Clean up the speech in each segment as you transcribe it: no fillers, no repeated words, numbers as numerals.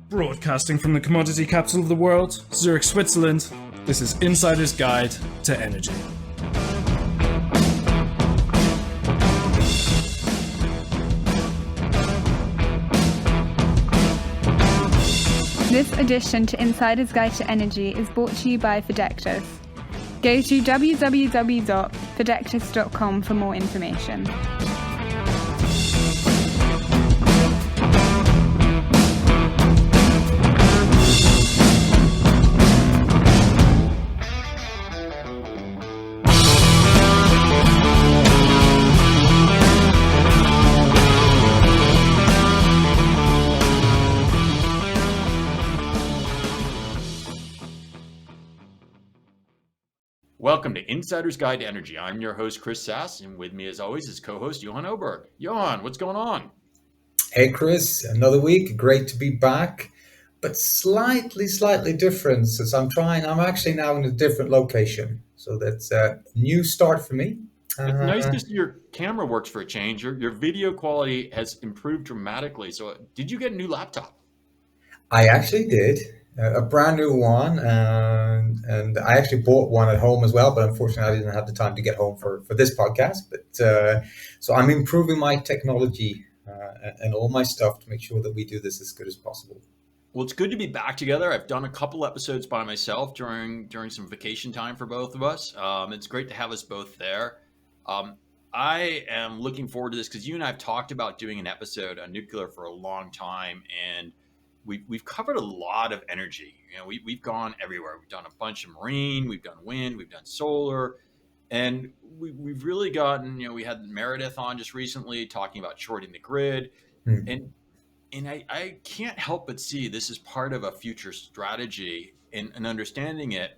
Broadcasting from the commodity capital of the world, Zurich, Switzerland, this is Insider's Guide to Energy. This edition to Insider's Guide to Energy is brought to you by Radioactive. Go to www.radioactive.com for more information. Welcome to Insider's Guide to Energy. I'm your host, Chris Sass, and with me, as always, is co-host Johan Oberg. Johan, what's going on? Hey, Chris. Another week. Great to be back, but slightly different. Since I'm actually now in a different location. So that's a new start for me. It's nice to see your camera works for a change. Your video quality has improved dramatically. So did you get a new laptop? I actually did. A brand new one, and I actually bought one at home as well, but unfortunately I didn't have the time to get home for this podcast. But so I'm improving my technology and all my stuff to make sure that we do this as good as possible. Well, it's good to be back together. I've done a couple episodes by myself during some vacation time for both of us. It's great to have us both there. I am looking forward to this because you and I have talked about doing an episode on nuclear for a long time, and we've covered a lot of energy. You know, we've gone everywhere. We've done a bunch of marine, we've done wind, we've done solar, and we've really gotten, we had Meredith on just recently talking about shorting the grid. And I can't help but see this is part of a future strategy, and understanding it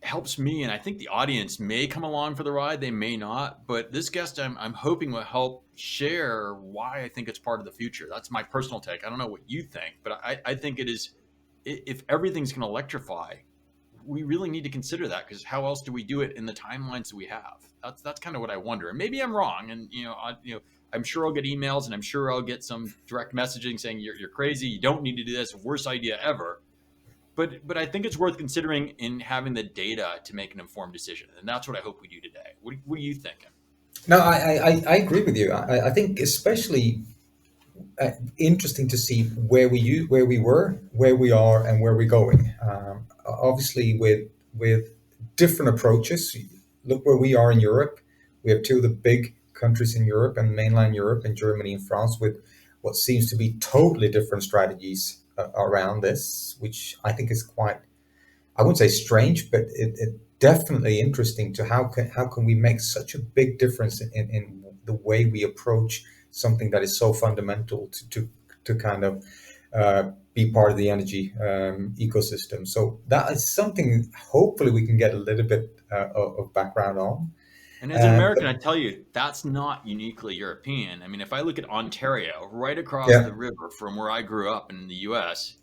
helps me, and I think the audience may come along for the ride, they may not, but this guest I'm hoping will help share why I think it's part of the future. That's my personal take. I don't know what you think, but I think it is, if everything's going to electrify, we really need to consider that, because how else do we do it in the timelines that we have? That's kind of what I wonder. And maybe I'm wrong, and I'm sure I'll get emails, and I'm sure I'll get some direct messaging saying you're crazy, you don't need to do this, worst idea ever. But I think it's worth considering in having the data to make an informed decision. And that's what I hope we do today. What are you thinking? No, I agree with you. I think especially interesting to see where we were, where we are, and where we're going. Obviously, with different approaches. Look where we are in Europe. We have two of the big countries in Europe and mainland Europe, and Germany and France, with what seems to be totally different strategies around this, which I think is quite, I wouldn't say strange, but it definitely interesting to how can we make such a big difference in the way we approach something that is so fundamental to kind of be part of the energy ecosystem. So that is something hopefully we can get a little bit of background on. And as an American, I tell you, that's not uniquely European. I mean, if I look at Ontario, right across the river from where I grew up in the U.S.,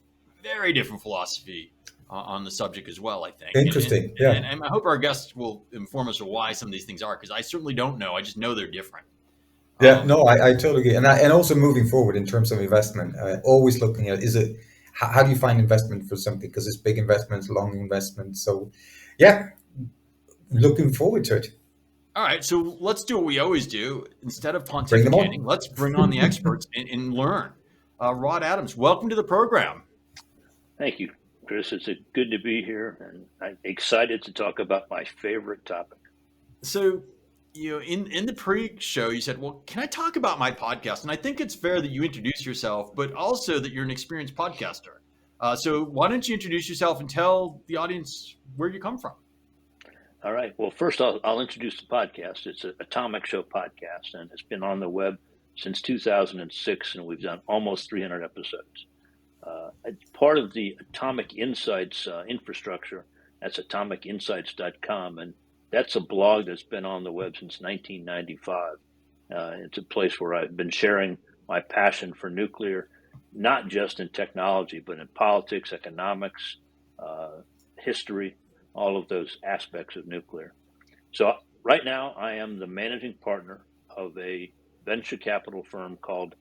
very different philosophy on the subject as well, I think. Interesting, And I hope our guests will inform us of why some of these things are, because I certainly don't know. I just know they're different. Yeah, no, I totally agree. And also moving forward in terms of investment, always looking at, how do you find investment for something? Because it's big investments, long investments. So, yeah, looking forward to it. All right, so let's do what we always do. Instead of pontificating, let's bring on the experts and learn. Rod Adams, welcome to the program. Thank you, Chris. It's good to be here, and I'm excited to talk about my favorite topic. So, in the pre-show, you said, well, can I talk about my podcast? And I think it's fair that you introduce yourself, but also that you're an experienced podcaster. So why don't you introduce yourself and tell the audience where you come from? All right. Well, first I'll introduce the podcast. It's an Atomic Show podcast, and it's been on the web since 2006, and we've done almost 300 episodes. It's part of the Atomic Insights infrastructure. That's atomicinsights.com, and that's a blog that's been on the web since 1995. It's a place where I've been sharing my passion for nuclear, not just in technology, but in politics, economics, history, all of those aspects of nuclear. So right now I am the managing partner of a venture capital firm called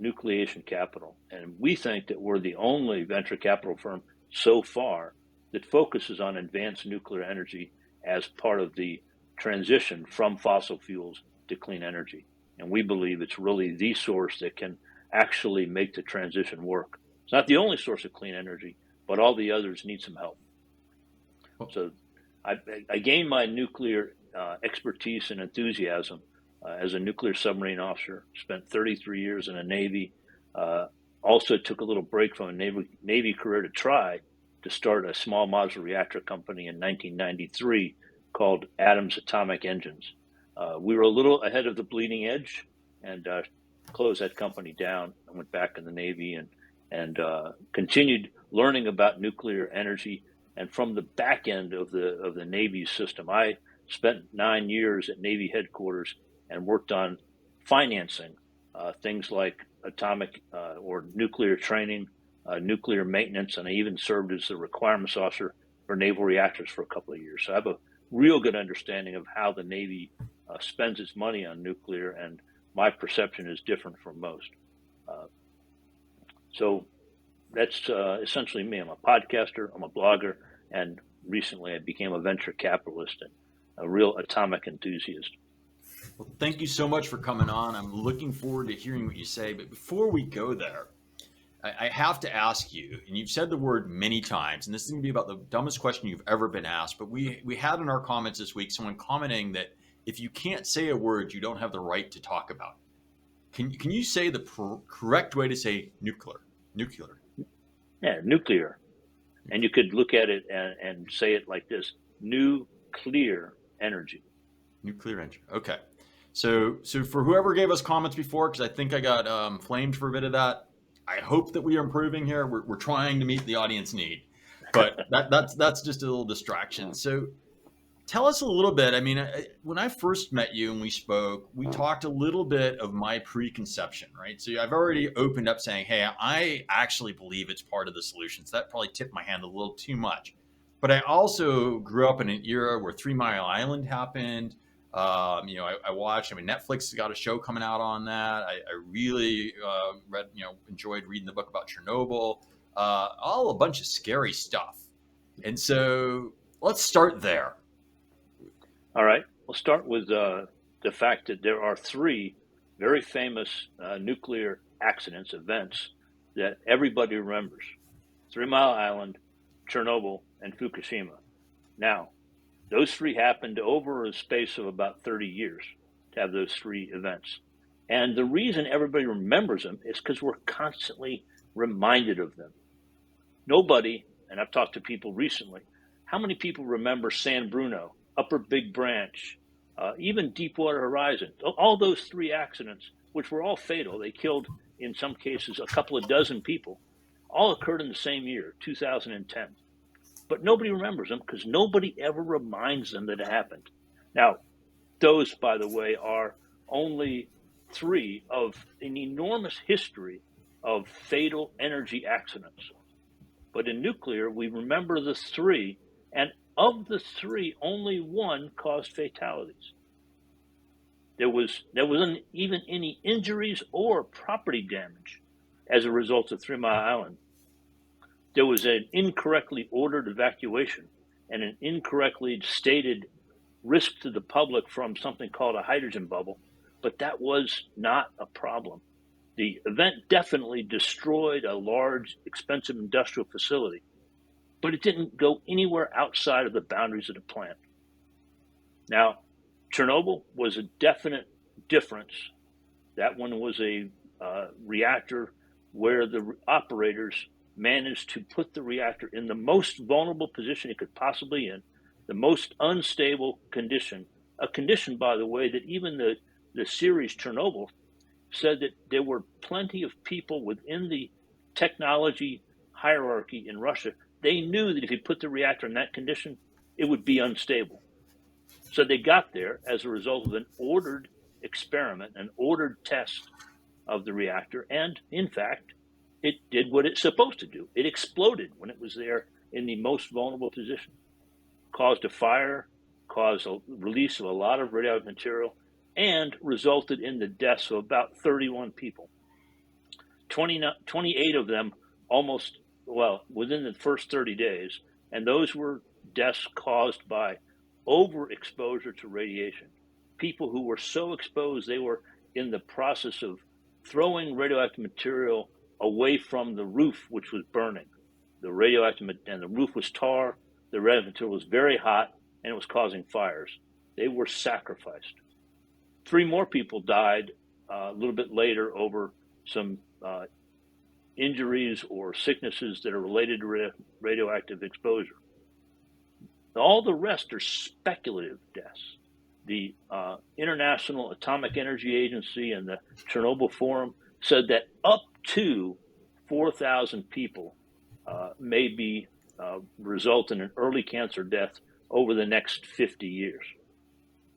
Nucleation Capital. And we think that we're the only venture capital firm so far that focuses on advanced nuclear energy as part of the transition from fossil fuels to clean energy. And we believe it's really the source that can actually make the transition work. It's not the only source of clean energy, but all the others need some help. So I gained my nuclear expertise and enthusiasm as a nuclear submarine officer, spent 33 years in the Navy, also took a little break from a Navy career to try to start a small modular reactor company in 1993 called Adams Atomic Engines. We were a little ahead of the bleeding edge and closed that company down. I went back in the Navy and continued learning about nuclear energy. And from the back end of the Navy system, I spent 9 years at Navy headquarters and worked on financing things like atomic or nuclear training, nuclear maintenance, and I even served as the requirements officer for naval reactors for a couple of years. So I have a real good understanding of how the Navy spends its money on nuclear, and my perception is different from most. So that's essentially me. I'm a podcaster, I'm a blogger, and recently I became a venture capitalist and a real atomic enthusiast. Well, thank you so much for coming on. I'm looking forward to hearing what you say. But before we go there, I have to ask you, and you've said the word many times, and this is going to be about the dumbest question you've ever been asked, but we had in our comments this week someone commenting that if you can't say a word, you don't have the right to talk about it. Can you say the correct way to say nuclear? Nuclear. Yeah, nuclear. And you could look at it and say it like this: nuclear energy. Nuclear energy. Okay. So for whoever gave us comments before, because I think I got flamed for a bit of that, I hope that we are improving here. We're trying to meet the audience need, but that's just a little distraction. So tell us a little bit. I mean, when I first met you and we spoke, we talked a little bit of my preconception, right? So I've already opened up saying, hey, I actually believe it's part of the solution. So that probably tipped my hand a little too much. But I also grew up in an era where 3 Mile Island happened. I watched, Netflix got a show coming out on that. I really enjoyed reading the book about Chernobyl, all a bunch of scary stuff. And so let's start there. All right. We'll start with the fact that there are 3 very famous nuclear accidents, events that everybody remembers: 3 Mile Island, Chernobyl, and Fukushima. Now, those 3 happened over a space of about 30 years to have those 3 events. And the reason everybody remembers them is because we're constantly reminded of them. Nobody, and I've talked to people recently, how many people remember San Bruno, Upper Big Branch, even Deepwater Horizon? All those 3 accidents, which were all fatal, they killed, in some cases, a couple of dozen people, all occurred in the same year, 2010. But nobody remembers them because nobody ever reminds them that it happened. Now, those, by the way, are only 3 of an enormous history of fatal energy accidents. But in nuclear, we remember the 3, and of the 3, only 1 caused fatalities. There wasn't even any injuries or property damage as a result of 3 Mile Island. There was an incorrectly ordered evacuation and an incorrectly stated risk to the public from something called a hydrogen bubble, but that was not a problem. The event definitely destroyed a large, expensive industrial facility, but it didn't go anywhere outside of the boundaries of the plant. Now, Chernobyl was a definite difference. That one was a reactor where the operators managed to put the reactor in the most vulnerable position it could possibly in, the most unstable condition, a condition, by the way, that even the series Chernobyl said that there were plenty of people within the technology hierarchy in Russia. They knew that if you put the reactor in that condition, it would be unstable. So they got there as a result of an ordered experiment, an ordered test of the reactor, and in fact, it did what it's supposed to do. It exploded when it was there in the most vulnerable position, caused a fire, caused a release of a lot of radioactive material, and resulted in the deaths of about 31 people. 28 of them within the first 30 days. And those were deaths caused by overexposure to radiation. People who were so exposed, they were in the process of throwing radioactive material away from the roof, which was burning. The radioactive, and the roof was tar, the radioactive material was very hot, and it was causing fires. They were sacrificed. 3 more people died a little bit later over some injuries or sicknesses that are related to radioactive exposure. All the rest are speculative deaths. The International Atomic Energy Agency and the Chernobyl Forum said that up to 4,000 people may result in an early cancer death over the next 50 years.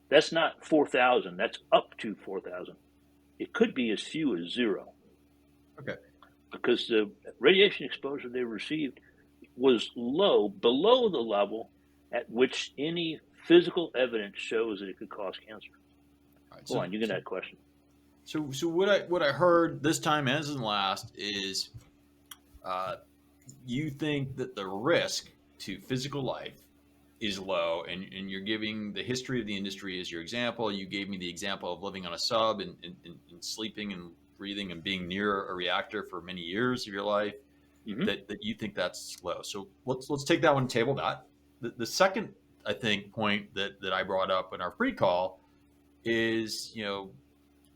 That's not 4,000, that's up to 4,000. It could be as few as 0. Okay. Because the radiation exposure they received was low, below the level at which any physical evidence shows that it could cause cancer. All right, Go on, you get that question. So what I heard this time as in last is you think that the risk to physical life is low, and you're giving the history of the industry as your example. You gave me the example of living on a sub and sleeping and breathing and being near a reactor for many years of your life. Mm-hmm. that you think that's low. So let's take that one, table that. The second, I think, point that I brought up in our pre-call is,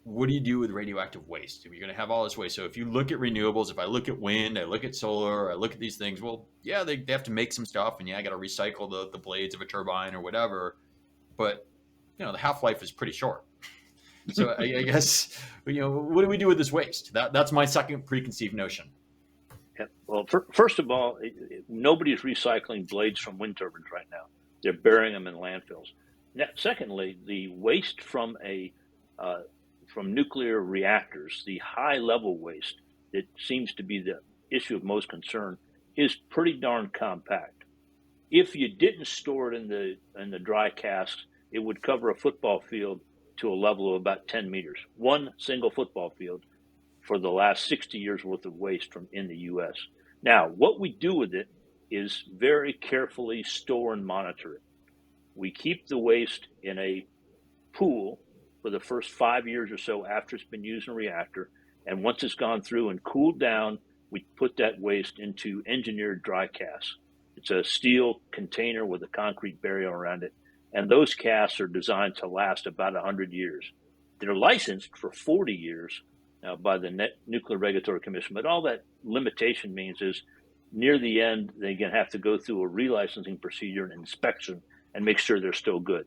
what do you do with radioactive waste? You're going to have all this waste. So if you look at renewables, if I look at wind, I look at solar, I look at these things, well, yeah, they have to make some stuff, and I got to recycle the blades of a turbine or whatever. But, the half-life is pretty short. So I guess, what do we do with this waste? That's my second preconceived notion. Yeah. Well, first of all, nobody's recycling blades from wind turbines right now. They're burying them in landfills. Now, secondly, the waste from nuclear reactors, the high-level waste that seems to be the issue of most concern, is pretty darn compact. If you didn't store it in the dry casks, it would cover a football field to a level of about 10 meters. One single football field for the last 60 years worth of waste from in the U.S. Now, what we do with it is very carefully store and monitor it. We keep the waste in a pool for the first 5 years or so after it's been used in a reactor. And once it's gone through and cooled down, we put that waste into engineered dry casks. It's a steel container with a concrete barrier around it. And those casks are designed to last about 100 years. They're licensed for 40 years by the Nuclear Regulatory Commission. But all that limitation means is near the end, they're going to have to go through a relicensing procedure and inspection and make sure they're still good.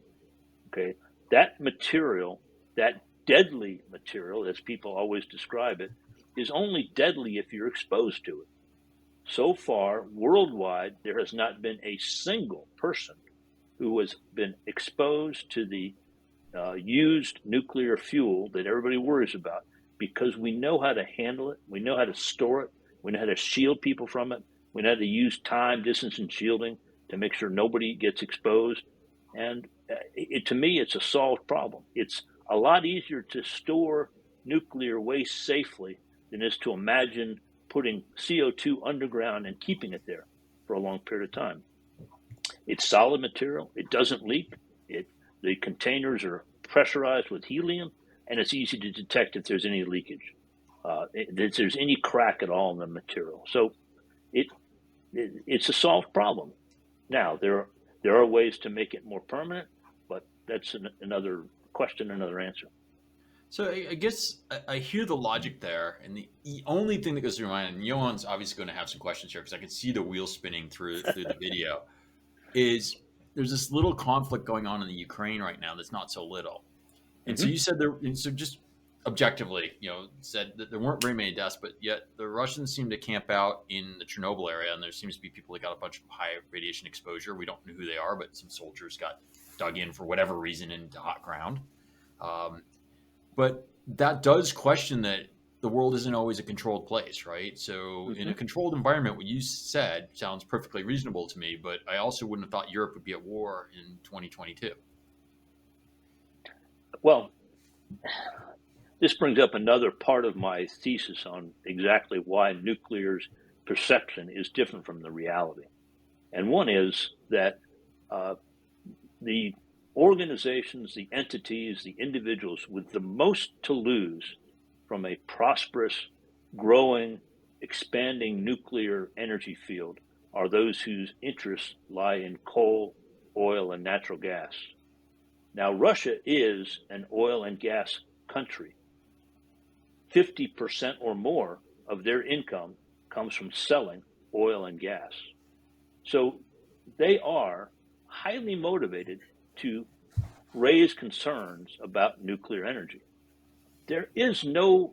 Okay, that material, that deadly material, as people always describe it, is only deadly if you're exposed to it. So far, worldwide, there has not been a single person who has been exposed to the used nuclear fuel that everybody worries about, because we know how to handle it, we know how to store it, we know how to shield people from it, we know how to use time, distance, and shielding to make sure nobody gets exposed. And to me, it's a solved problem. It's a lot easier to store nuclear waste safely than it is to imagine putting CO2 underground and keeping it there for a long period of time. It's solid material. It doesn't leak. The containers are pressurized with helium, and it's easy to detect if there's any leakage, if there's any crack at all in the material. So it's a solved problem. Now, there are ways to make it more permanent, but that's another question, another answer. So I guess I hear the logic there, and the only thing that goes through my mind, and Johan's obviously going to have some questions here because I can see the wheel spinning through the video, is there's this little conflict going on in the Ukraine right now that's not so little. And so you said so just objectively, said that there weren't very many deaths, but yet the Russians seem to camp out in the Chernobyl area, and there seems to be people that got a bunch of high radiation exposure. We don't know who they are, but some soldiers got dug in for whatever reason into hot ground. But that does question that the world isn't always a controlled place, right? So in a controlled environment, what you said sounds perfectly reasonable to me, but I also wouldn't have thought Europe would be at war in 2022. Well, this brings up another part of my thesis on exactly why nuclear's perception is different from the reality. And one is that the organizations, the entities, the individuals with the most to lose from a prosperous, growing, expanding nuclear energy field are those whose interests lie in coal, oil, and natural gas. Now, Russia is an oil and gas country. 50% or more of their income comes from selling oil and gas. So they are highly motivated to raise concerns about nuclear energy. There is no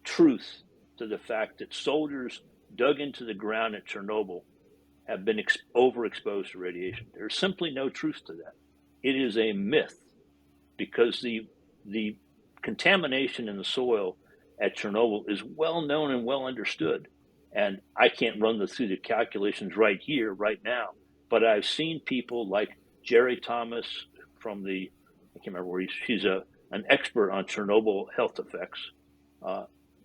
truth to the fact that soldiers dug into the ground at Chernobyl have been overexposed to radiation. There's simply no truth to that. It is a myth because the contamination in the soil at Chernobyl is well known and well understood. And I can't run through the calculations right here, right now, but I've seen people like Jerry Thomas from I can't remember where she's an expert on Chernobyl health effects.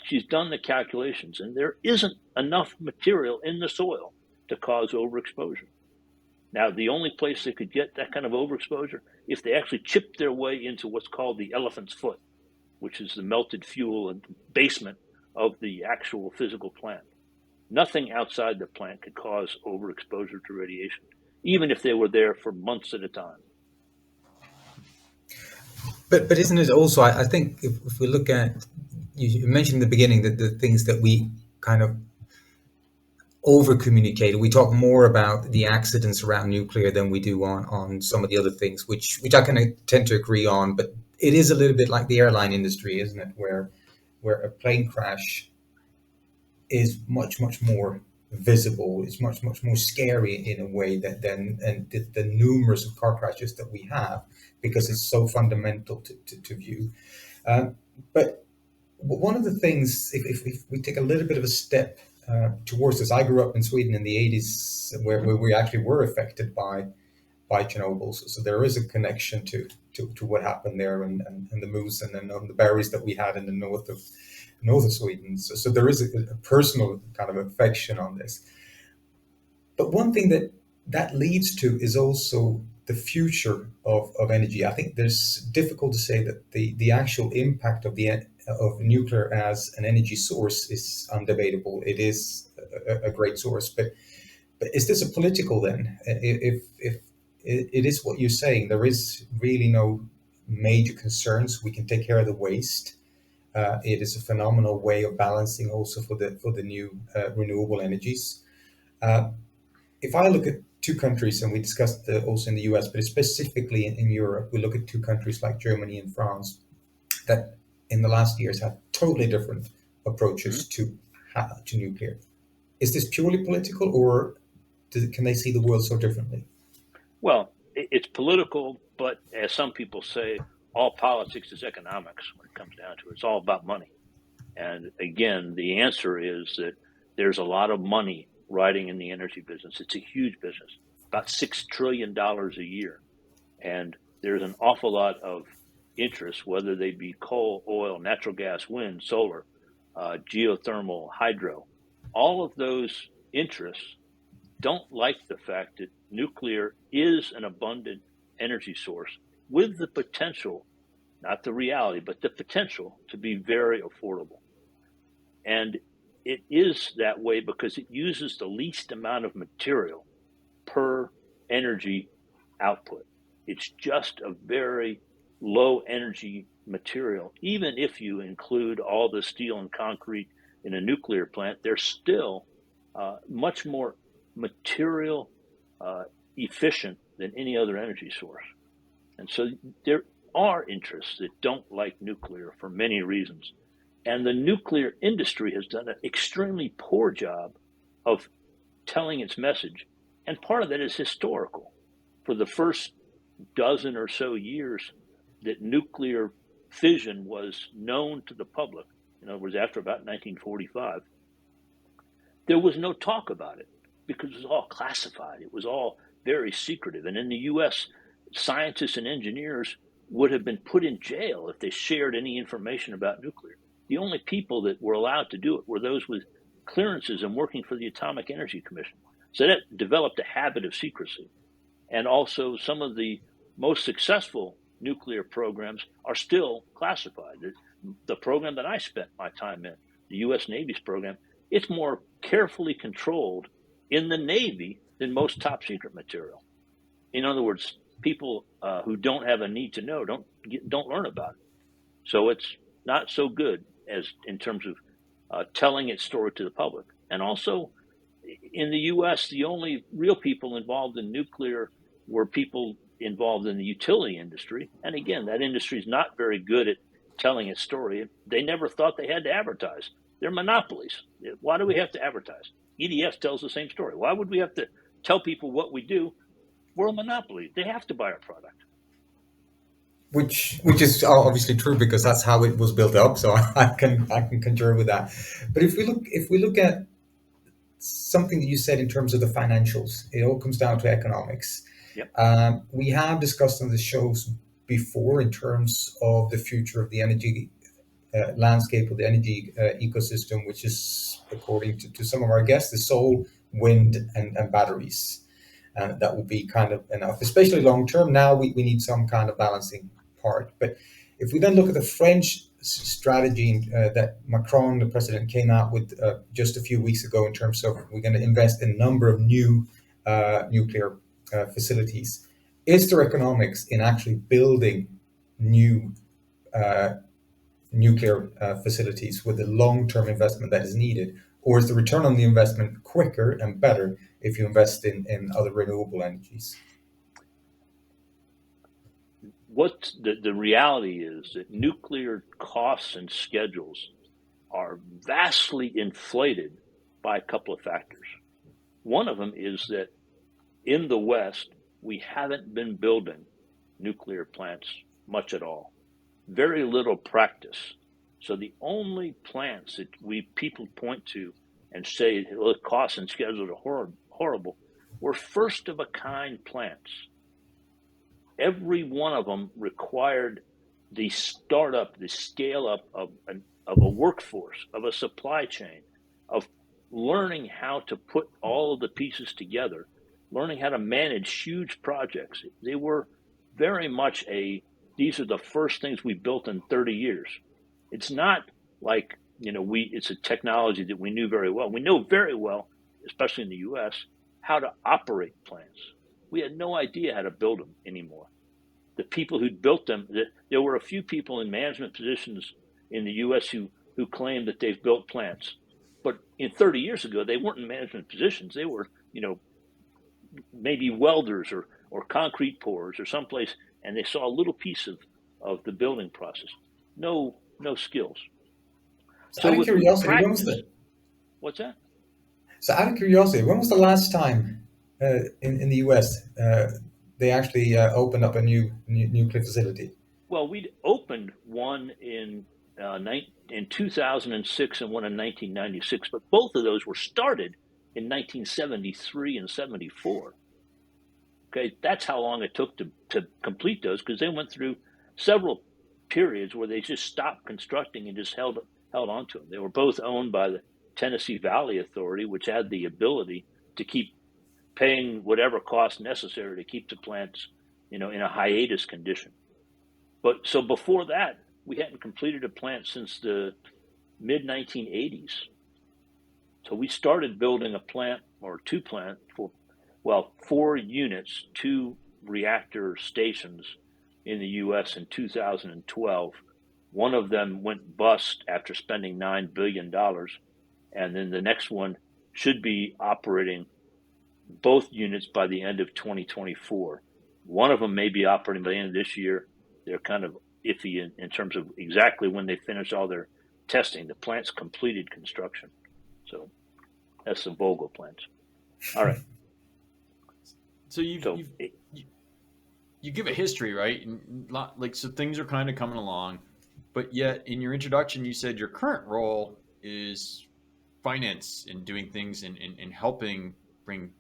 She's done the calculations, and there isn't enough material in the soil to cause overexposure. Now, the only place they could get that kind of overexposure, if they actually chip their way into what's called the elephant's foot, which is the melted fuel and basement of the actual physical plant. Nothing outside the plant could cause overexposure to radiation, even if they were there for months at a time. But isn't it also, I think if we look at, you mentioned in the beginning that the things that we kind of over communicated, we talk more about the accidents around nuclear than we do on some of the other things, which I kind of tend to agree on. But it is a little bit like the airline industry, isn't it? Where a plane crash is much more visible, it's much more scary in a way than the numerous of car crashes that we have, because it's so fundamental to view. But one of the things, if we take a little bit of a step towards this, I grew up in Sweden in the 80s, where we actually were affected by Chernobyl, so there is a connection to what happened there, and the moose and the berries that we had in the north of Sweden. So there is a personal kind of affection on this. But one thing that leads to is also the future of energy. I think there's difficult to say that the actual impact of nuclear as an energy source is undebatable. It is a great source, but is this a political then? If it is what you're saying, there is really no major concerns. We can take care of the waste. It is a phenomenal way of balancing also for the new renewable energies. If I look at two countries, and we discussed also in the US, but specifically in Europe, we look at two countries like Germany and France that in the last years have totally different approaches to nuclear. Is this purely political, or can they see the world so differently? Well, it's political, but as some people say, all politics is economics when it comes down to it. It's all about money. And again, the answer is that there's a lot of money riding in the energy business. It's a huge business, about $6 trillion a year. And there's an awful lot of interest, whether they be coal, oil, natural gas, wind, solar, geothermal, hydro. All of those interests don't like the fact that nuclear is an abundant energy source with the potential, not the reality, but the potential to be very affordable. And it is that way because it uses the least amount of material per energy output. It's just a very low energy material. Even if you include all the steel and concrete in a nuclear plant, they're still much more material efficient than any other energy source. And so there are interests that don't like nuclear for many reasons. And the nuclear industry has done an extremely poor job of telling its message. And part of that is historical. For the first dozen or so years that nuclear fission was known to the public, in other words, after about 1945, there was no talk about it because it was all classified. It was all very secretive. And in the U.S., scientists and engineers would have been put in jail if they shared any information about nuclear. The only people that were allowed to do it were those with clearances and working for the Atomic Energy Commission. So that developed a habit of secrecy. And also, some of the most successful nuclear programs are still classified. The program that I spent my time in, the U.S. Navy's program, it's more carefully controlled in the Navy than most top secret material. In other words, people who don't have a need to know don't learn about it. So it's not so good as in terms of telling its story to the public. And also, in the U.S., the only real people involved in nuclear were people involved in the utility industry. And again, that industry is not very good at telling its story. They never thought they had to advertise. They're monopolies. Why do we have to advertise? EDF tells the same story. Why would we have to tell people what we do? We're a monopoly. They have to buy our product. Which is obviously true, because that's how it was built up. So I can concur with that. But if we look at something that you said in terms of the financials, it all comes down to economics. Yep. We have discussed on the shows before in terms of the future of the energy landscape of the energy ecosystem, which is, according to some of our guests, the solar, wind, and batteries. And that will be kind of enough, especially long term. Now we need some kind of balancing part. But if we then look at the French strategy that Macron, the president, came out with just a few weeks ago in terms of we're going to invest in a number of new nuclear facilities. Is there economics in actually building new nuclear facilities with the long-term investment that is needed? Or is the return on the investment quicker and better if you invest in other renewable energies? What the reality is that nuclear costs and schedules are vastly inflated by a couple of factors. One of them is that in the West, we haven't been building nuclear plants much at all. Very little practice. So the only plants that people point to and say the costs and schedules are horrible were first of a kind plants. Every one of them required the startup, the scale up of a workforce, of a supply chain, of learning how to put all of the pieces together, learning how to manage huge projects. They were very much these are the first things we built in 30 years. It's not like, it's a technology that we knew very well. We know very well, especially in the US, how to operate plants. We had no idea how to build them anymore. The people who built them, there were a few people in management positions in the US who claimed that they've built plants. But 30 years ago, they weren't in management positions. They were, maybe welders or concrete pourers or someplace, and they saw a little piece of the building process. No skills. So out of curiosity, what's that? So out of curiosity, when was the last time in the US they actually opened up a new nuclear facility? Well, we opened one in 2006 and one in 1996, but both of those were started in 1973 and 74. Okay, that's how long it took to complete those, because they went through several periods where they just stopped constructing and just held on to them. They were both owned by the Tennessee Valley Authority, which had the ability to keep paying whatever cost necessary to keep the plants, in a hiatus condition. But so before that, we hadn't completed a plant since the mid 1980s. So we started building a plant or two plants for 4 units, 2 reactor stations in the U.S. in 2012. One of them went bust after spending $9 billion. And then the next one should be operating both units by the end of 2024. One of them may be operating by the end of this year. They're kind of iffy in terms of exactly when they finish all their testing. The plant's completed construction. So that's the Vogel plants. All right. So you give a history, right? And so things are kind of coming along, but yet in your introduction, you said your current role is finance and doing things and helping bring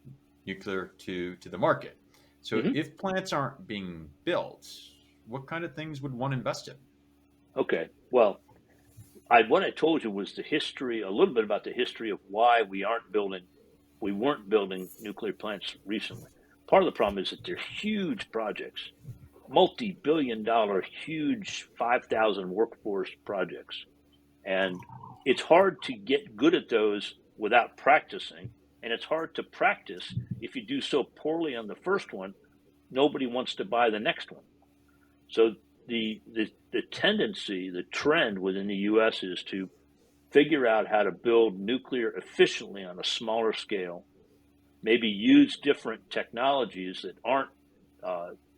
nuclear to the market. So if plants aren't being built, what kind of things would one invest in? Okay. Well, what I told you was the history, a little bit about the history of why we weren't building nuclear plants recently. Part of the problem is that they're huge projects, multi-billion-dollar, huge 5,000 workforce projects. And it's hard to get good at those without practicing. And it's hard to practice if you do so poorly on the first one, nobody wants to buy the next one. So the tendency, the trend within the U.S. is to figure out how to build nuclear efficiently on a smaller scale, maybe use different technologies that aren't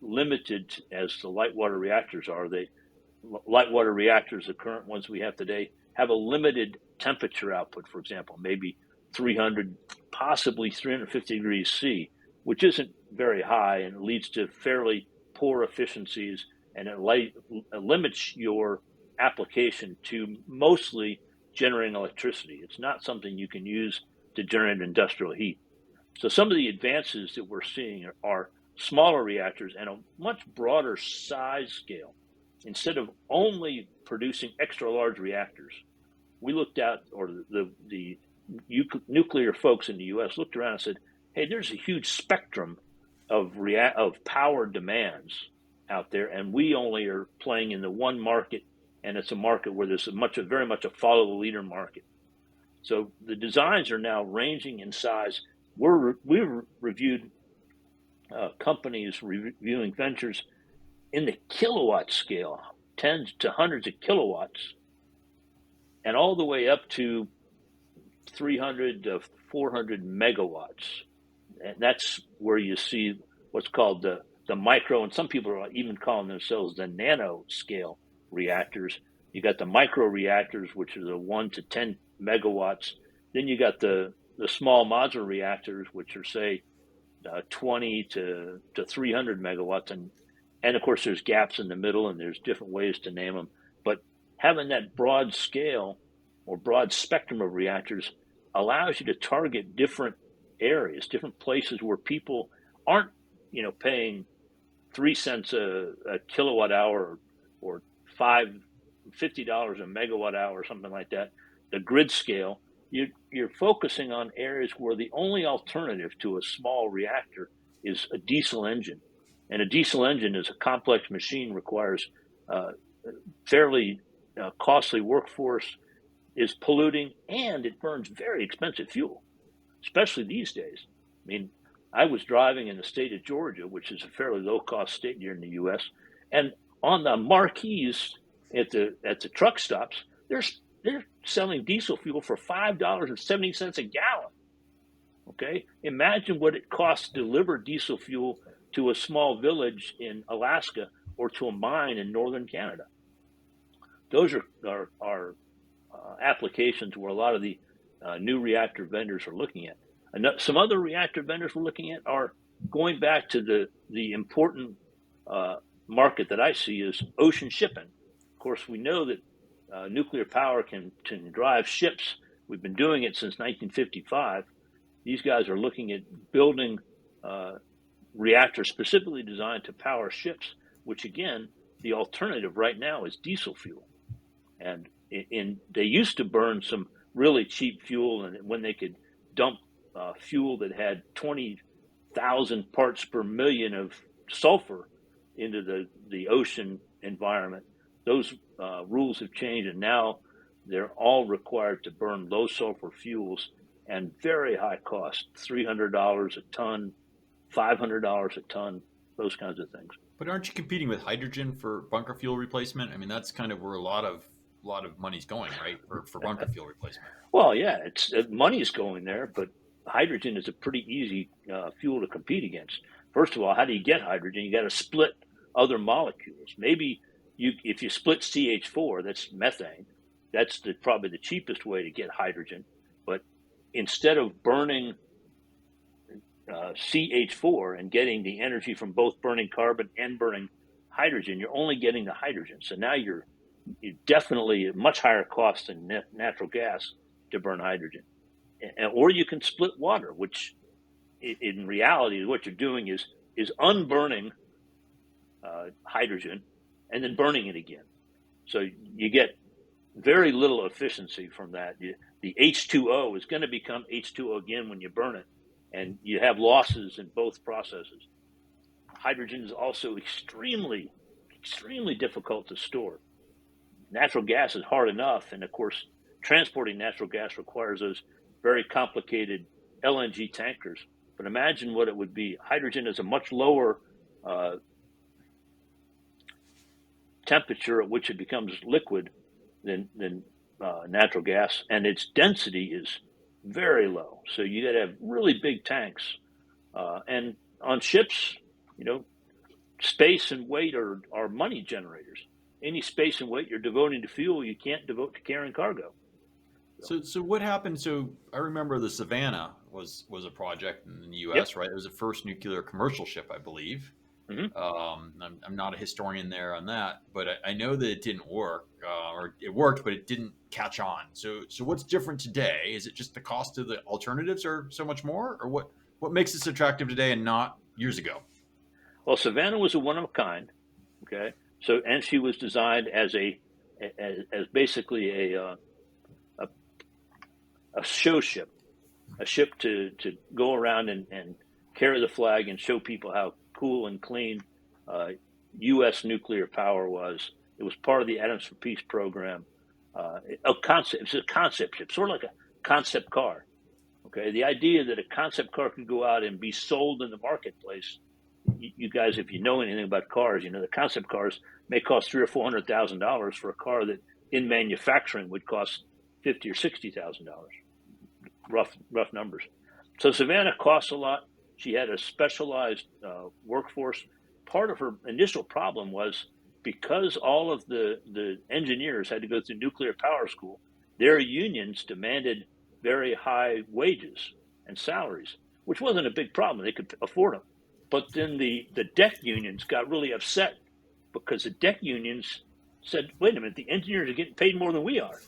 limited as the light water reactors are. Light water reactors, the current ones we have today, have a limited temperature output, for example, maybe 300, possibly 350 degrees C, which isn't very high and leads to fairly poor efficiencies, and it limits your application to mostly generating electricity. It's not something you can use to generate industrial heat. So some of the advances that we're seeing are smaller reactors and a much broader size scale. Instead of only producing extra large reactors, we looked at, or the nuclear folks in the U.S. looked around and said, hey, there's a huge spectrum of power demands out there, and we only are playing in the one market, and it's a market where there's very much a follow the leader market. So the designs are now ranging in size. We've reviewed companies reviewing ventures in the kilowatt scale, tens to hundreds of kilowatts, and all the way up to 300 to 400 megawatts. And that's where you see what's called the micro, and some people are even calling themselves the nano scale reactors. You got the micro reactors, which are the 1 to 10 megawatts. Then you got the small modular reactors, which are, say, 20 to 300 megawatts. And of course, there's gaps in the middle, and there's different ways to name them. But having that broad scale or broad spectrum of reactors allows you to target different areas, different places where people aren't, paying 3 cents a kilowatt hour or $50 a megawatt hour or something like that. The grid scale, you're focusing on areas where the only alternative to a small reactor is a diesel engine. And a diesel engine is a complex machine, requires fairly costly workforce, is polluting, and it burns very expensive fuel, especially these days. I mean, I was driving in the state of Georgia, which is a fairly low-cost state here in the U.S., and on the marquees at the truck stops, they're selling diesel fuel for $5.70 a gallon. Okay, imagine what it costs to deliver diesel fuel to a small village in Alaska or to a mine in northern Canada. Those are applications where a lot of the new reactor vendors are looking at. And some other reactor vendors we're looking at are going back to the important market that I see is ocean shipping. Of course, we know that nuclear power can drive ships. We've been doing it since 1955. These guys are looking at building reactors specifically designed to power ships, which again, the alternative right now is diesel fuel. And they used to burn some really cheap fuel, and when they could dump fuel that had 20,000 parts per million of sulfur into the ocean environment, those rules have changed, and now they're all required to burn low sulfur fuels and very high cost, $300 a ton, $500 a ton, those kinds of things. But aren't you competing with hydrogen for bunker fuel replacement? I mean, that's kind of where a lot of money's going, right, for bunker fuel replacement. Well, yeah, money's going there, but hydrogen is a pretty easy fuel to compete against. First of all, how do you get hydrogen? You got to split other molecules. Maybe if you split CH4, that's methane. That's probably the cheapest way to get hydrogen. But instead of burning CH4 and getting the energy from both burning carbon and burning hydrogen, you're only getting the hydrogen. So now you're definitely at much higher cost than natural gas to burn hydrogen. Or you can split water, which in reality what you're doing is unburning hydrogen and then burning it again. So you get very little efficiency from that. The H2O is going to become H2O again when you burn it, and you have losses in both processes. Hydrogen is also extremely difficult to store. Natural gas is hard enough, and of course, transporting natural gas requires those very complicated LNG tankers. But imagine what it would be. Hydrogen is a much lower temperature at which it becomes liquid than natural gas, and its density is very low. So you got to have really big tanks. And on ships, space and weight are money generators. Any space and weight you're devoting to fuel, you can't devote to carrying cargo. So what happened? So I remember the Savannah was a project in the U.S., right? It was the first nuclear commercial ship, I believe. Mm-hmm. I'm not a historian there on that, but I know that it didn't work, or it worked, but it didn't catch on. So what's different today? Is it just the cost of the alternatives are so much more, or what makes this attractive today and not years ago? Well, Savannah was a one of a kind. Okay, so and she was designed as basically a show ship, a ship to go around and carry the flag and show people how cool and clean U.S. nuclear power was. It was part of the Atoms for Peace program. It's a concept ship, sort of like a concept car. Okay, the idea that a concept car could go out and be sold in the marketplace. You guys, if you know anything about cars, the concept cars may cost $300,000 or $400,000 for a car that in manufacturing would cost $50,000 or $60,000. Rough numbers. So Savannah costs a lot. She had a specialized workforce. Part of her initial problem was because all of the engineers had to go through nuclear power school, their unions demanded very high wages and salaries, which wasn't a big problem. They could afford them. But then the deck unions got really upset because the deck unions said, wait a minute, the engineers are getting paid more than we are.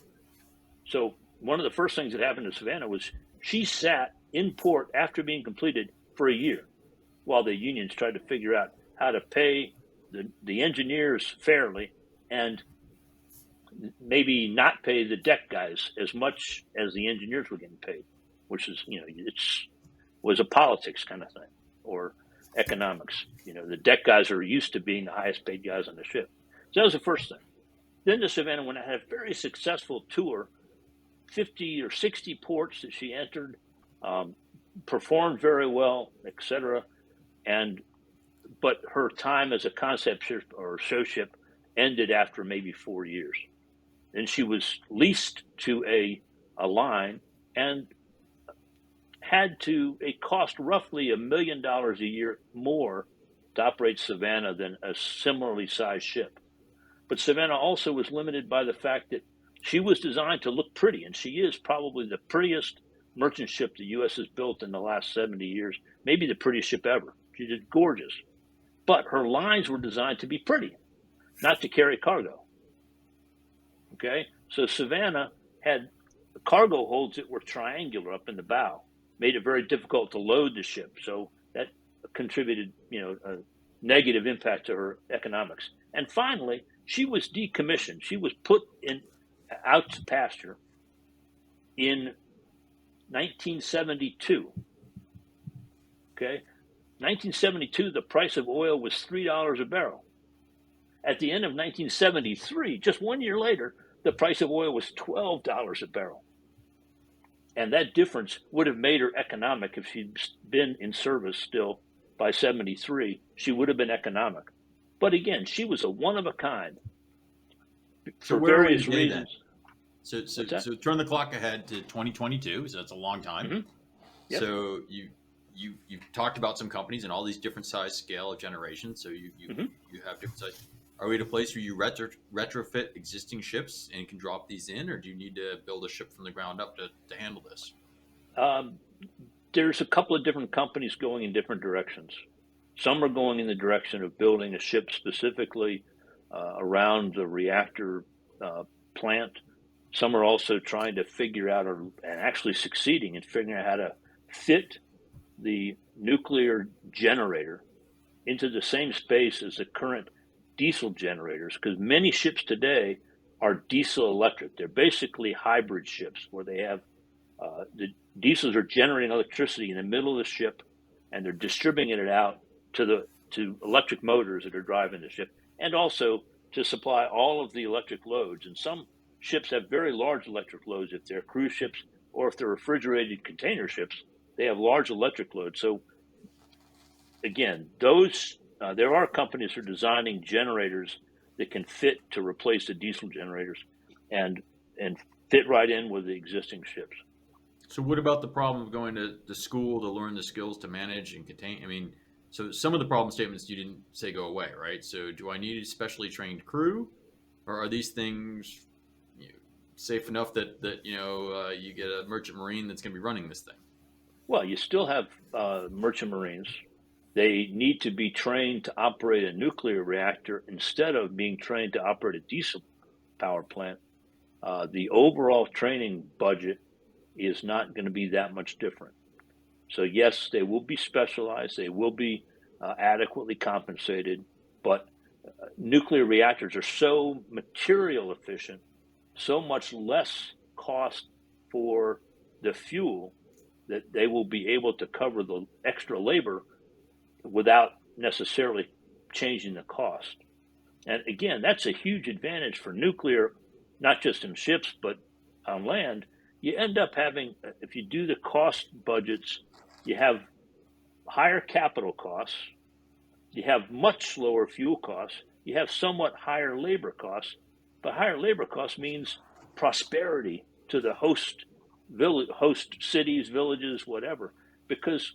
So one of the first things that happened to Savannah was she sat in port after being completed for a year while the unions tried to figure out how to pay the engineers fairly and maybe not pay the deck guys as much as the engineers were getting paid, which is, was a politics kind of thing or economics. The deck guys are used to being the highest paid guys on the ship. So that was the first thing. Then the Savannah went and had a very successful tour, 50 or 60 ports that she entered, performed very well, etc. But her time as a concept ship or show ship ended after maybe 4 years. Then she was leased to a line and it cost roughly $1 million a year more to operate Savannah than a similarly sized ship. But Savannah also was limited by the fact that she was designed to look pretty, and she is probably the prettiest merchant ship the U.S. has built in the last 70 years, maybe the prettiest ship ever. She did gorgeous. But her lines were designed to be pretty, not to carry cargo. Okay? So Savannah had cargo holds that were triangular up in the bow, made it very difficult to load the ship. So that contributed, a negative impact to her economics. And finally, she was decommissioned. She was put out to pasture in 1972. Okay? 1972, the price of oil was $3 a barrel. At the end of 1973, just 1 year later, the price of oil was $12 a barrel. And that difference would have made her economic if she'd been in service still by 73. She would have been economic. But again, she was a one of a kind for various reasons. So turn the clock ahead to 2022. So that's a long time. Mm-hmm. Yep. So you've talked about some companies and all these different size scale of generations. So you have different size. Are we at a place where you retrofit existing ships and can drop these in, or do you need to build a ship from the ground up to handle this? There's a couple of different companies going in different directions. Some are going in the direction of building a ship specifically around the reactor plant. Some are also trying to figure out and actually succeeding in figuring out how to fit the nuclear generator into the same space as the current diesel generators, because many ships today are diesel electric. They're basically hybrid ships where they have the diesels are generating electricity in the middle of the ship, and they're distributing it out to electric motors that are driving the ship, and also to supply all of the electric loads. And some ships have very large electric loads. If they're cruise ships or if they're refrigerated container ships, they have large electric loads. So again, there are companies who are designing generators that can fit to replace the diesel generators and fit right in with the existing ships. So what about the problem of going to school to learn the skills to manage and contain? I mean, so some of the problem statements you didn't say go away, right? So do I need a specially trained crew, or are these things safe enough that you get a merchant marine that's going to be running this thing? Well, you still have merchant marines. They need to be trained to operate a nuclear reactor instead of being trained to operate a diesel power plant. The overall training budget is not going to be that much different. So yes, they will be specialized. They will be adequately compensated. But nuclear reactors are so material efficient, so much less cost for the fuel, that they will be able to cover the extra labor without necessarily changing the cost. And again, that's a huge advantage for nuclear, not just in ships, but on land. You end up having, if you do the cost budgets, you have higher capital costs, you have much lower fuel costs, you have somewhat higher labor costs, but higher labor costs means prosperity to the host cities, villages, whatever, because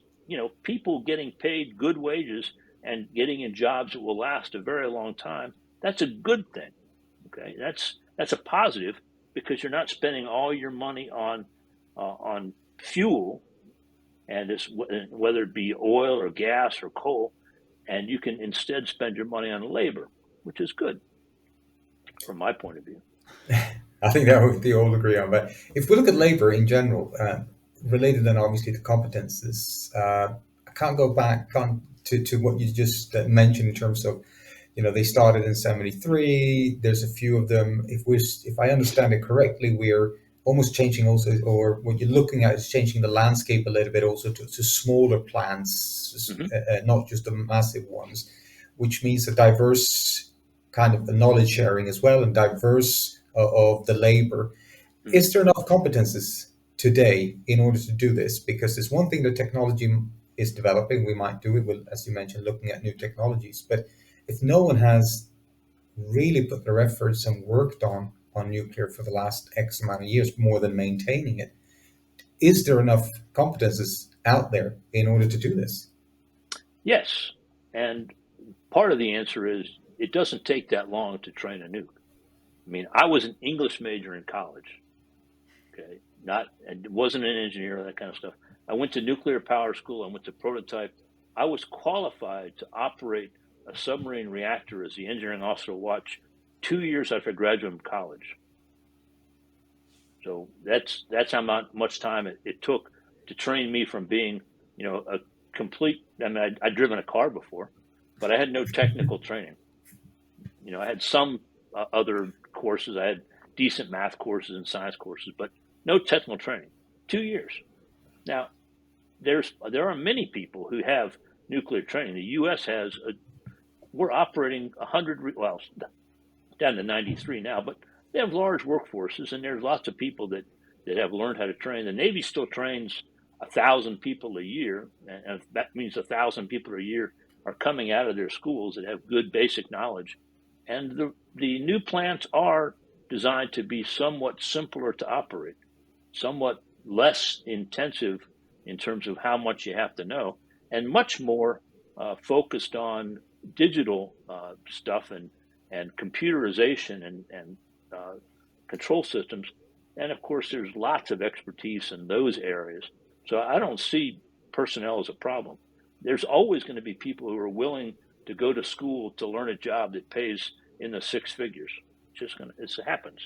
people getting paid good wages and getting in jobs that will last a very long time, that's a good thing. Okay, that's a positive, because you're not spending all your money on fuel, and whether it be oil or gas or coal, and you can instead spend your money on labor, which is good from my point of view. I think that we all agree on. But if we look at labor in general, related then obviously to competences, I can't go back to what you just mentioned in terms of, they started in 73. There's a few of them. If I understand it correctly, we're almost changing also, or what you're looking at is changing the landscape a little bit also to smaller plants, not just the massive ones, which means a diverse kind of knowledge sharing as well, and diverse of the labor. Is there enough competences today in order to do this? Because it's one thing that technology is developing. We might do it with, as you mentioned, looking at new technologies. But if no one has really put their efforts and worked on nuclear for the last X amount of years, more than maintaining it, is there enough competences out there in order to do this? Yes. And part of the answer is it doesn't take that long to train a nuke. I mean, I was an English major in college, okay, and wasn't an engineer, that kind of stuff. I went to nuclear power school. I went to prototype. I was qualified to operate a submarine reactor as the engineering officer watch 2 years after I graduated from college. So that's how much time it took to train me from being, a complete. I mean, I'd driven a car before, but I had no technical training. I had some other courses. I had decent math courses and science courses, but no technical training. 2 years. Now, there are many people who have nuclear training. The U.S. we're operating 100, down to 93 now, but they have large workforces, and there's lots of people that have learned how to train. The Navy still trains 1,000 people a year, and that means 1,000 people a year are coming out of their schools that have good basic knowledge. And the new plants are designed to be somewhat simpler to operate, somewhat less intensive in terms of how much you have to know, and much more focused on digital stuff and computerization and control systems. And of course, there's lots of expertise in those areas. So I don't see personnel as a problem. There's always going to be people who are willing to go to school to learn a job that pays in the six figures. It happens.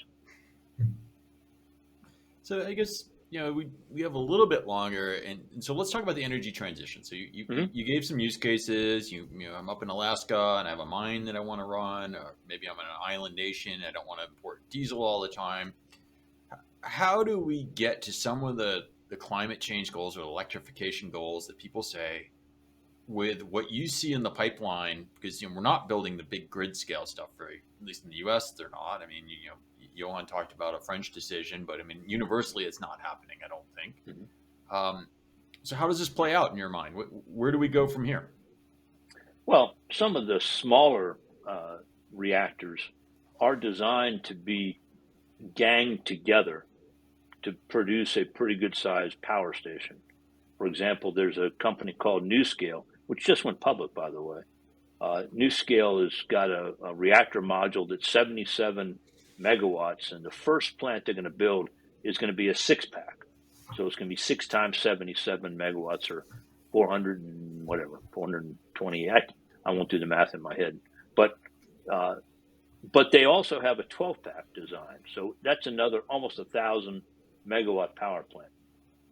So I guess we have a little bit longer, and so let's talk about the energy transition. So you gave some use cases. I'm up in Alaska and I have a mine that I want to run, or maybe I'm in an island nation. I don't want to import diesel all the time. How do we get to some of the climate change goals or electrification goals that people say with what you see in the pipeline? Because we're not building the big grid scale stuff, at least in the U.S. They're not. I mean, Johan talked about a French decision, but I mean, universally, it's not happening, I don't think. So how does this play out in your mind? Where do we go from here? Well, some of the smaller reactors are designed to be ganged together to produce a pretty good sized power station. For example, there's a company called NuScale, which just went public, by the way. NuScale has got a reactor module that's 77 megawatts, and the first plant they're going to build is going to be a 6-pack. So it's going to be 6 times 77 megawatts, or 420. I won't do the math in my head, but they also have a 12-pack design. So that's another almost 1,000 megawatt power plant.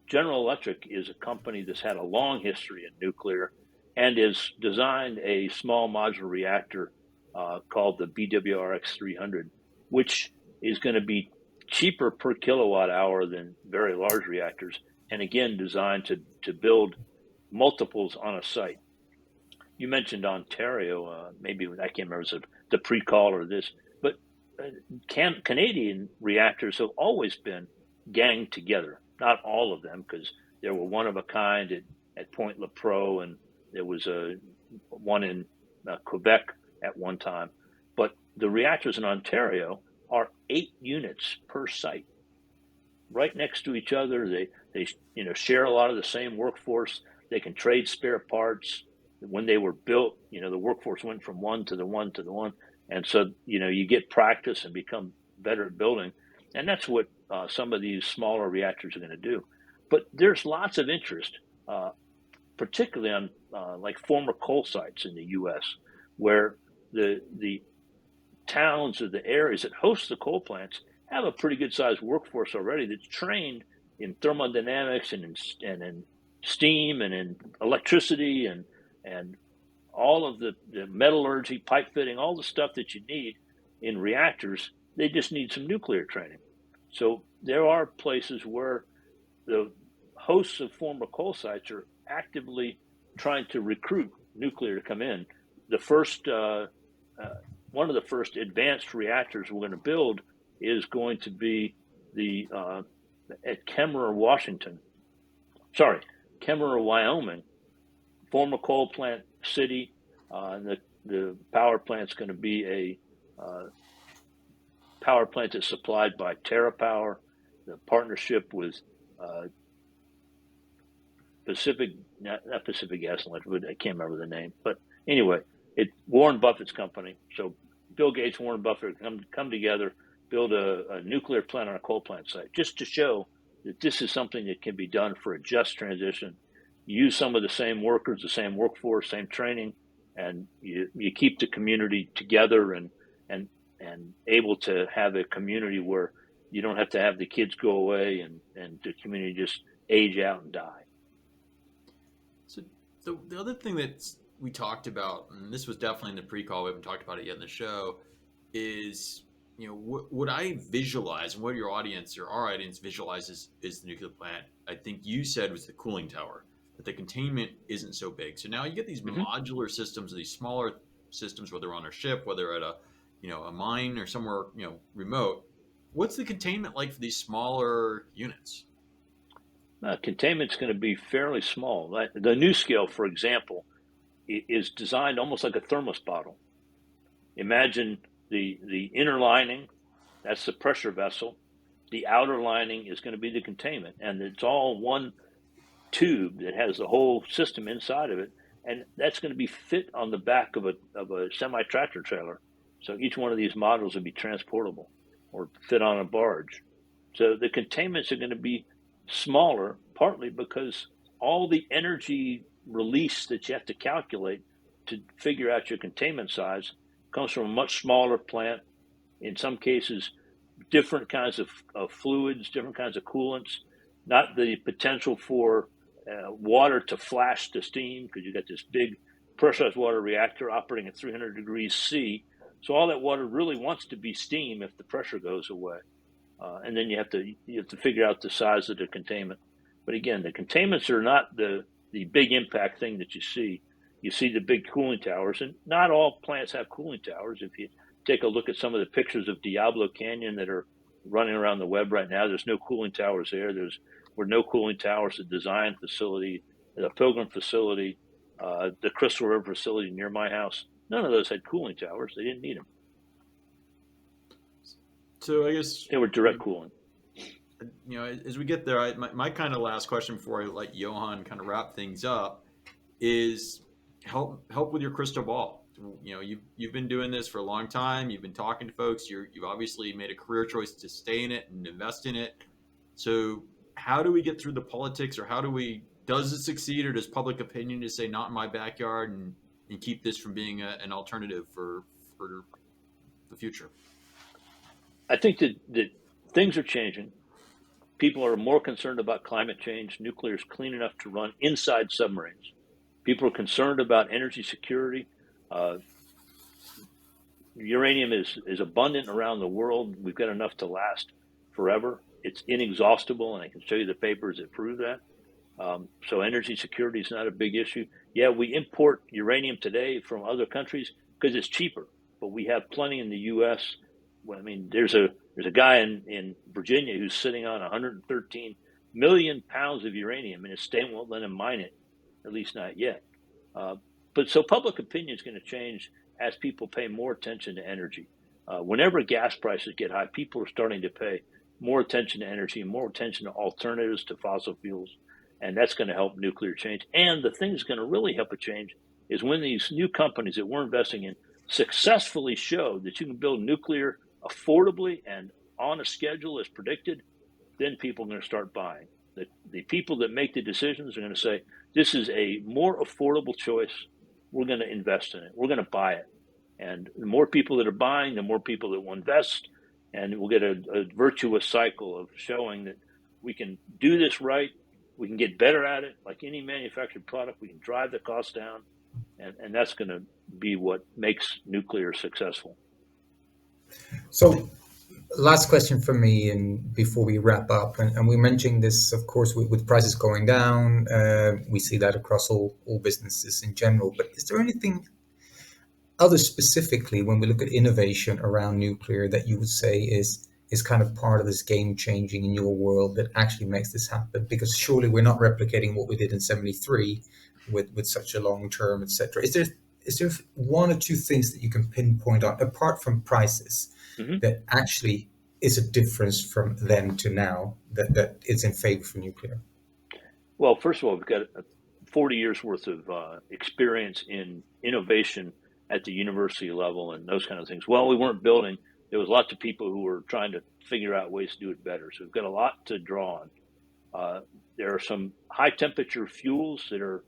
General Electric is a company that's had a long history in nuclear and has designed a small modular reactor called the BWRX 300, which is going to be cheaper per kilowatt hour than very large reactors, and again, designed to build multiples on a site. You mentioned Ontario, maybe I can't remember if it was the pre-call or this, but Canadian reactors have always been ganged together. Not all of them, because there were one of a kind at Point Lepreau, and there was one in Quebec at one time. But the reactors in Ontario are 8 units per site, right next to each other. They share a lot of the same workforce. They can trade spare parts. When they were built, the workforce went from one to the one to the one, and so you get practice and become better at building, and that's what some of these smaller reactors are going to do. But there's lots of interest, particularly on like former coal sites in the U.S., where the towns or the areas that host the coal plants have a pretty good sized workforce already that's trained in thermodynamics and in steam and in electricity and all of the metallurgy, pipe fitting, all the stuff that you need in reactors. They just need some nuclear training. So there are places where the hosts of former coal sites are actively trying to recruit nuclear to come in. The first one of the first advanced reactors we're going to build is going to be at Kemmerer, Wyoming, former coal plant city. And the power plant's going to be a power plant that's supplied by TerraPower, the partnership with not Pacific Gas and Electric, I can't remember the name, but anyway, it's Warren Buffett's company. So Bill Gates, Warren Buffett come together, build a nuclear plant on a coal plant site, just to show that this is something that can be done for a just transition. You use some of the same workers, the same workforce, same training, and you keep the community together and able to have a community where you don't have to have the kids go away and the community just age out and die. So the other thing that we talked about, and this was definitely in the pre-call, we haven't talked about it yet in the show, is what I visualize and what your audience or our audience visualizes is the nuclear plant. I think you said was the cooling tower, that the containment isn't so big. So now you get these modular systems, these smaller systems, whether on a ship, whether at a mine or somewhere remote. What's the containment like for these smaller units? Containment's going to be fairly small. The NuScale, for example, is designed almost like a thermos bottle. Imagine the inner lining, that's the pressure vessel. The outer lining is going to be the containment, and it's all one tube that has the whole system inside of it, and that's going to be fit on the back of a semi-tractor trailer. So each one of these modules will be transportable or fit on a barge. So the containments are going to be smaller, partly because all the energy release that you have to calculate to figure out your containment size comes from a much smaller plant. In some cases, different kinds of fluids, different kinds of coolants. not the potential for water to flash to steam, because you got this big pressurized water reactor operating at 300 degrees C. So all that water really wants to be steam if the pressure goes away. And then you have to figure out the size of the containment. But again, the containments are not the big impact thing that you see. You see the big cooling towers, and not all plants have cooling towers. If you take a look at some of the pictures of Diablo Canyon that are running around the web right now, there's no cooling towers there. Were no cooling towers at the Zion facility, the Pilgrim facility, the Crystal River facility near my house. None of those had cooling towers. They didn't need them. So I guess they were direct cooling. As we get there, my kind of last question before I let Johan kind of wrap things up is help with your crystal ball. You've been doing this for a long time. You've been talking to folks. You've obviously made a career choice to stay in it and invest in it. So how do we get through the politics, or does it succeed, or does public opinion just say not in my backyard and keep this from being an alternative for the future? I think that things are changing. People are more concerned about climate change. Nuclear is clean enough to run inside submarines. People are concerned about energy security. Uranium is abundant around the world. We've got enough to last forever. It's inexhaustible, and I can show you the papers that prove that. So energy security is not a big issue. Yeah, we import uranium today from other countries because it's cheaper, but we have plenty in the U.S. Well, I mean, there's a guy in Virginia who's sitting on 113 million pounds of uranium, and his state won't let him mine it, at least not yet. But so public opinion is going to change as people pay more attention to energy. Whenever gas prices get high, people are starting to pay more attention to energy and more attention to alternatives to fossil fuels, and that's going to help nuclear change. And the thing that's going to really help it change is when these new companies that we're investing in successfully show that you can build nuclear affordably and on a schedule as predicted, then people are going to start buying. The people that make the decisions are going to say, this is a more affordable choice. We're going to invest in it. We're going to buy it. And the more people that are buying, the more people that will invest. And we'll get a virtuous cycle of showing that we can do this right. We can get better at it. Like any manufactured product, we can drive the cost down. And that's going to be what makes nuclear successful. So last question for me, and before we wrap up, and we mentioned this, of course, with prices going down, we see that across all businesses in general. But is there anything other specifically when we look at innovation around nuclear that you would say is kind of part of this game changing in your world that actually makes this happen? Because surely we're not replicating what we did in 73 with such a long term, etc. Is there one or two things that you can pinpoint on, apart from prices, that actually is a difference from then to now that is in favor for nuclear? Well, first of all, we've got 40 years worth of experience in innovation at the university level and those kind of things. Well, we weren't building. There was lots of people who were trying to figure out ways to do it better. So we've got a lot to draw on. There are some high temperature fuels that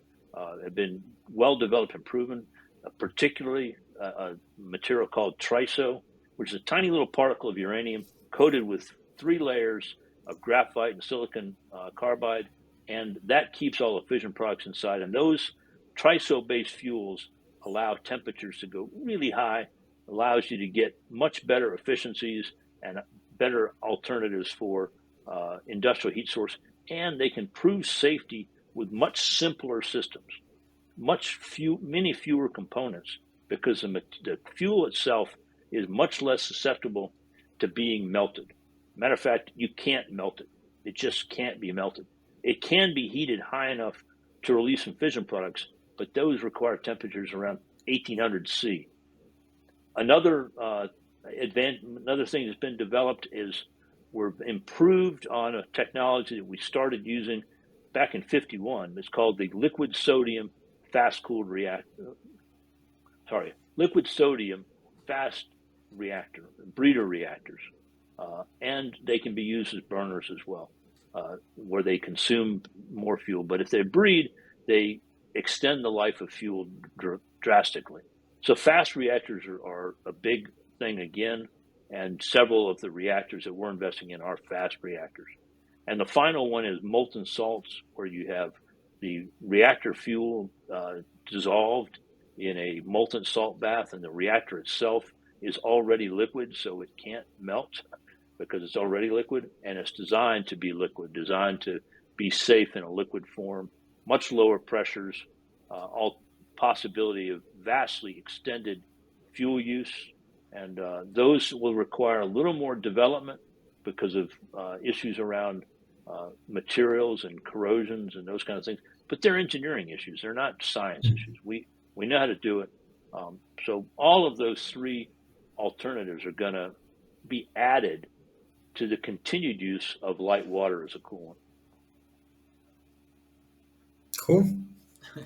have been well developed and proven, particularly a material called TRISO, which is a tiny little particle of uranium coated with 3 layers of graphite and silicon carbide, and that keeps all the fission products inside. And those TRISO-based fuels allow temperatures to go really high, allows you to get much better efficiencies and better alternatives for industrial heat source, and they can prove safety with much simpler systems, many fewer components, because the fuel itself is much less susceptible to being melted. Matter of fact, you can't melt it. It just can't be melted. It can be heated high enough to release some fission products, but those require temperatures around 1800 C. Another thing that's been developed is we're improved on a technology that we started using back in 51. It's called the liquid sodium fast-cooled reactor. Liquid sodium fast reactor, breeder reactors. And they can be used as burners as well, where they consume more fuel. But if they breed, they extend the life of fuel drastically. So fast reactors are a big thing again, and several of the reactors that we're investing in are fast reactors. And the final one is molten salts, where you have the reactor fuel dissolved in a molten salt bath, and the reactor itself is already liquid, so it can't melt because it's already liquid, and it's designed to be liquid, designed to be safe in a liquid form, much lower pressures, all possibility of vastly extended fuel use, and those will require a little more development because of issues around materials and corrosions and those kind of things. But they're engineering issues; they're not science issues. We know how to do it. So all of those three alternatives are going to be added to the continued use of light water as a coolant. Cool.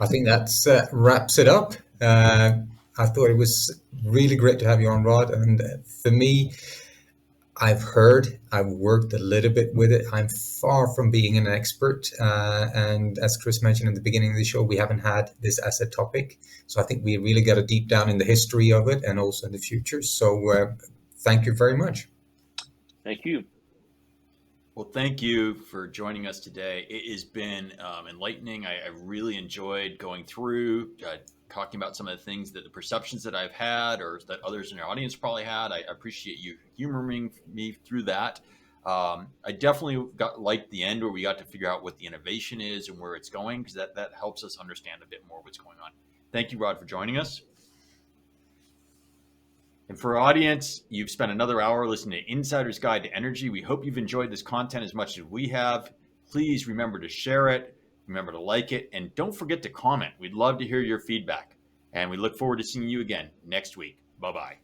I think that's wraps it up. I thought it was really great to have you on, Rod. And for me, I've worked a little bit with it. I'm far from being an expert. And as Chris mentioned in the beginning of the show, we haven't had this as a topic. So I think we really got to deep down in the history of it and also in the future. So thank you very much. Thank you. Well, thank you for joining us today. It has been enlightening. I really enjoyed going through, talking about some of the things that the perceptions that I've had or that others in our audience probably had. I appreciate you humoring me through that. I definitely liked the end where we got to figure out what the innovation is and where it's going, because that helps us understand a bit more what's going on. Thank you, Rod, for joining us. And for our audience, you've spent another hour listening to Insider's Guide to Energy. We hope you've enjoyed this content as much as we have. Please remember to share it, remember to like it, and don't forget to comment. We'd love to hear your feedback. And we look forward to seeing you again next week. Bye-bye.